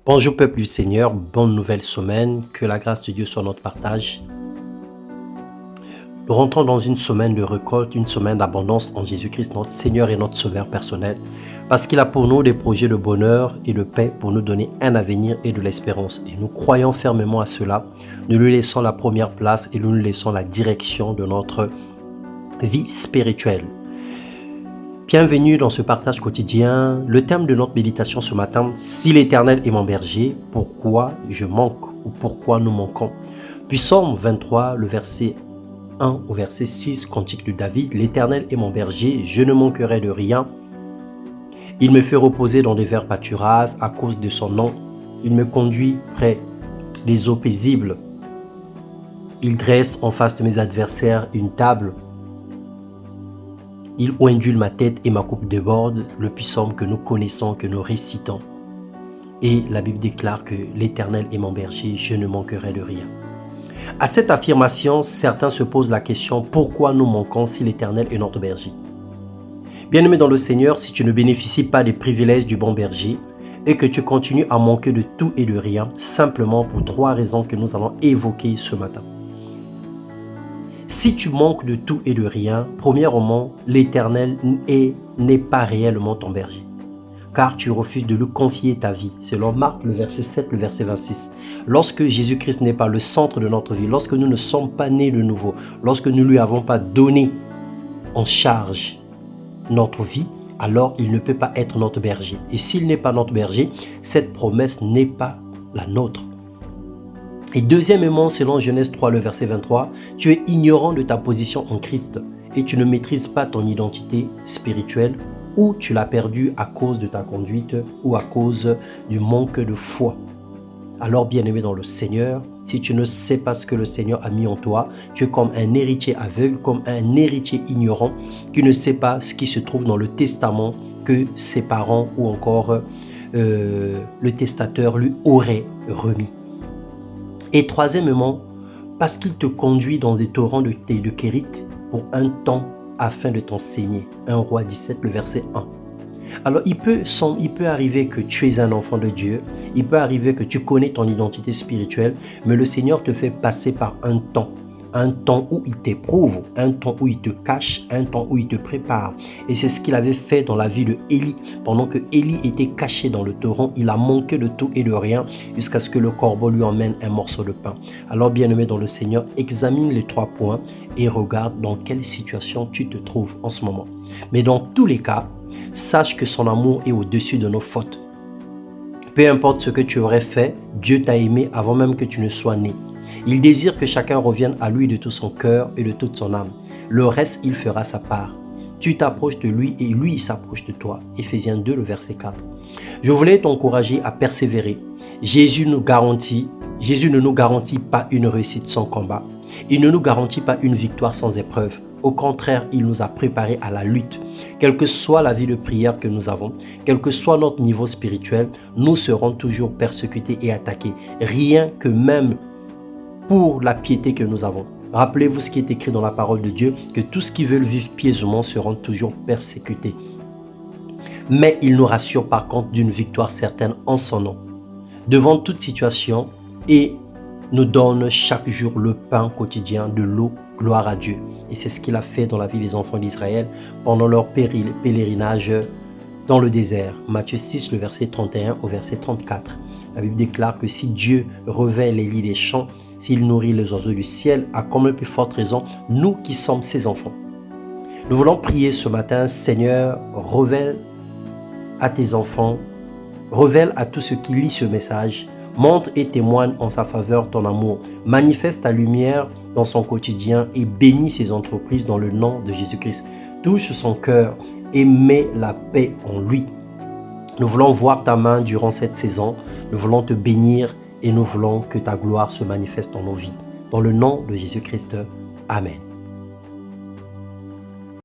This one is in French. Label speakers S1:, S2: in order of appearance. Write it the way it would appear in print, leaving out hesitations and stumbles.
S1: Bonjour peuple du Seigneur, bonne nouvelle semaine, que la grâce de Dieu soit notre partage. Nous rentrons dans une semaine de récolte, une semaine d'abondance en Jésus-Christ, notre Seigneur et notre Sauveur personnel, parce qu'il a pour nous des projets de bonheur et de paix pour nous donner un avenir et de l'espérance. Et nous croyons fermement à cela, nous lui laissons la première place et nous lui laissons la direction de notre vie spirituelle. Bienvenue dans ce partage quotidien. Le thème de notre méditation ce matin, si l'Éternel est mon berger, pourquoi je manque ou pourquoi nous manquons? Puis Psaume 23, le verset 1 au verset 6, cantique de David, l'Éternel est mon berger, je ne manquerai de rien. Il me fait reposer dans des verts pâturages à cause de son nom. Il me conduit près des eaux paisibles. Il dresse en face de mes adversaires une table. Il ondule ma tête et ma coupe déborde, le psaume que nous connaissons, que nous récitons. Et la Bible déclare que l'Éternel est mon berger, je ne manquerai de rien. À cette affirmation, certains se posent la question, pourquoi nous manquons si l'Éternel est notre berger? Bien-aimé dans le Seigneur, si tu ne bénéficies pas des privilèges du bon berger et que tu continues à manquer de tout et de rien, simplement pour 3 raisons que nous allons évoquer ce matin. Si tu manques de tout et de rien, premièrement, l'Éternel n'est pas réellement ton berger, car tu refuses de lui confier ta vie. Selon Marc, le verset 7, le verset 26. Lorsque Jésus-Christ n'est pas le centre de notre vie, lorsque nous ne sommes pas nés de nouveau, lorsque nous ne lui avons pas donné en charge notre vie, alors il ne peut pas être notre berger. Et s'il n'est pas notre berger, cette promesse n'est pas la nôtre. Et deuxièmement, selon Genèse 3, le verset 23, tu es ignorant de ta position en Christ et tu ne maîtrises pas ton identité spirituelle ou tu l'as perdue à cause de ta conduite ou à cause du manque de foi. Alors, bien-aimé dans le Seigneur, si tu ne sais pas ce que le Seigneur a mis en toi, tu es comme un héritier aveugle, comme un héritier ignorant qui ne sait pas ce qui se trouve dans le testament que ses parents ou encore le testateur lui aurait remis. Et troisièmement, parce qu'il te conduit dans des torrents de Kérit pour un temps afin de t'enseigner. 1 Roi 17, le verset 1. Alors il peut arriver que tu es un enfant de Dieu, il peut arriver que tu connais ton identité spirituelle, mais le Seigneur te fait passer par un temps où il t'éprouve, un temps où il te cache, un temps où il te prépare. Et c'est ce qu'il avait fait dans la vie de Élie. Pendant que Élie était caché dans le torrent, il a manqué de tout et de rien jusqu'à ce que le corbeau lui emmène un morceau de pain. Alors bien-aimé dans le Seigneur, examine les 3 points et regarde dans quelle situation tu te trouves en ce moment. Mais dans tous les cas, sache que son amour est au-dessus de nos fautes. Peu importe ce que tu aurais fait, Dieu t'a aimé avant même que tu ne sois né. Il désire que chacun revienne à lui de tout son cœur et de toute son âme. Le reste, il fera sa part. Tu t'approches de lui et lui, il s'approche de toi. Éphésiens 2, le verset 4. Je voulais t'encourager à persévérer. Jésus ne nous garantit pas une réussite sans combat. Il ne nous garantit pas une victoire sans épreuve. Au contraire, il nous a préparés à la lutte. Quelle que soit la vie de prière que nous avons, quel que soit notre niveau spirituel, nous serons toujours persécutés et attaqués. Rien que même pour la piété que nous avons. Rappelez-vous ce qui est écrit dans la parole de Dieu, que tous ceux qui veulent vivre pieusement seront toujours persécutés. Mais il nous rassure par contre d'une victoire certaine en son nom. Devant toute situation, et nous donne chaque jour le pain quotidien, de l'eau, gloire à Dieu. Et c'est ce qu'il a fait dans la vie des enfants d'Israël pendant leur pèlerinage dans le désert. Matthieu 6, le verset 31 au verset 34. La Bible déclare que si Dieu revêt les lits des champs, s'il nourrit les oiseaux du ciel, à combien plus forte raison, nous qui sommes ses enfants. Nous voulons prier ce matin, Seigneur, révèle à tes enfants, révèle à tous ceux qui lisent ce message, montre et témoigne en sa faveur ton amour, manifeste ta lumière dans son quotidien et bénis ses entreprises dans le nom de Jésus-Christ. Touche son cœur et mets la paix en lui. Nous voulons voir ta main durant cette saison, nous voulons te bénir et nous voulons que ta gloire se manifeste dans nos vies. Dans le nom de Jésus-Christ, Amen.